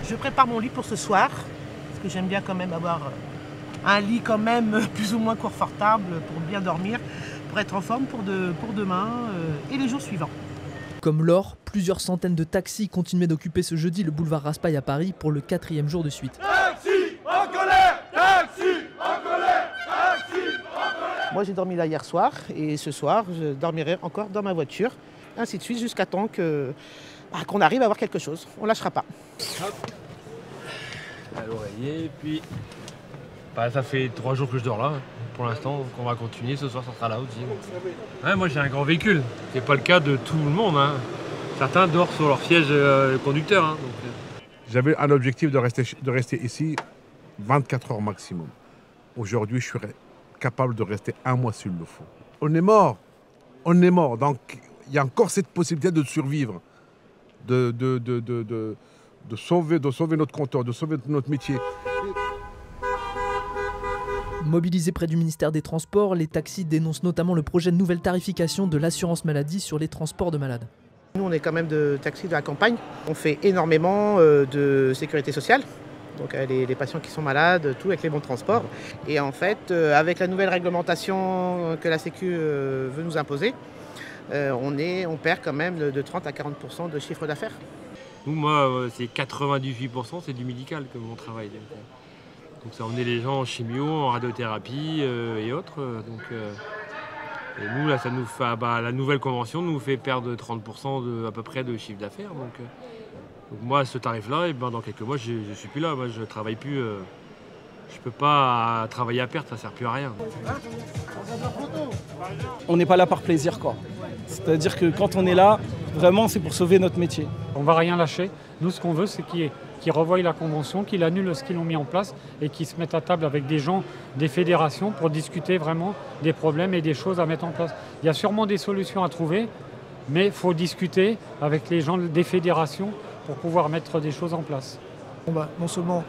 Je prépare mon lit pour ce soir, parce que j'aime bien quand même avoir un lit quand même plus ou moins confortable pour bien dormir, pour être en forme pour demain et les jours suivants. Comme Laure, plusieurs centaines de taxis continuaient d'occuper ce jeudi le boulevard Raspail à Paris pour le 4e jour de suite. Taxi en colère, taxi en colère, taxi en colère. Moi j'ai dormi là hier soir et ce soir je dormirai encore dans ma voiture, ainsi de suite jusqu'à temps qu'on arrive à avoir quelque chose. On ne lâchera pas. Hop. À l'oreiller, puis ça fait 3 jours que je dors là pour l'instant, donc on va continuer, ce soir ça sera là aussi. Ouais, moi j'ai un grand véhicule, c'est pas le cas de tout le monde. Hein. Certains dorment sur leur siège conducteur. Hein, J'avais un objectif de rester ici 24 heures maximum. Aujourd'hui je suis capable de rester 1 mois s'il le faut. On est mort, donc il y a encore cette possibilité de survivre, de sauver notre compteur, de sauver notre métier. Mobilisés près du ministère des Transports, les taxis dénoncent notamment le projet de nouvelle tarification de l'assurance maladie sur les transports de malades. Nous on est quand même de taxis de la campagne, on fait énormément de sécurité sociale. Donc les patients qui sont malades, tout avec les bons de transport. Et en fait, avec la nouvelle réglementation que la Sécu veut nous imposer, on perd quand même de 30 à 40% de chiffre d'affaires. Moi, c'est 98%, c'est du médical que mon travail. Donc ça emmener les gens en chimio, en radiothérapie et autres. Et nous, là, ça nous fait, la nouvelle convention nous fait perdre 30% à peu près de chiffre d'affaires. Donc moi, ce tarif-là, dans quelques mois, je ne suis plus là. Moi, je ne travaille plus. Je ne peux pas travailler à perte, ça ne sert plus à rien. On n'est pas là par plaisir, quoi. C'est-à-dire que quand on est là, vraiment, c'est pour sauver notre métier. On ne va rien lâcher. Nous, ce qu'on veut, c'est qu'ils revoient la convention, qu'ils annulent ce qu'ils ont mis en place et qu'ils se mettent à table avec des gens, des fédérations, pour discuter vraiment des problèmes et des choses à mettre en place. Il y a sûrement des solutions à trouver, mais il faut discuter avec les gens des fédérations pour pouvoir mettre des choses en place. On va non seulement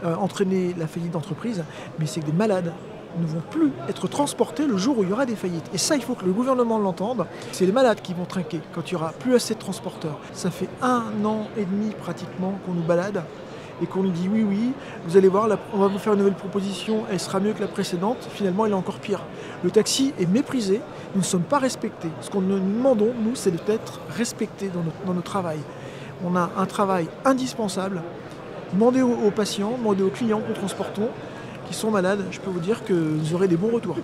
entraîner la faillite d'entreprise, mais c'est que des malades ne vont plus être transportés le jour où il y aura des faillites. Et ça, il faut que le gouvernement l'entende. C'est les malades qui vont trinquer quand il n'y aura plus assez de transporteurs. Ça fait 1 an et demi pratiquement qu'on nous balade et qu'on nous dit oui, vous allez voir, on va vous faire une nouvelle proposition, elle sera mieux que la précédente. Finalement, elle est encore pire. Le taxi est méprisé, nous ne sommes pas respectés. Ce que nous demandons, nous, c'est d'être respectés dans notre travail. On a un travail indispensable. Demandez aux patients, demandez aux clients que nous transportons, qui sont malades, je peux vous dire que vous aurez des bons retours.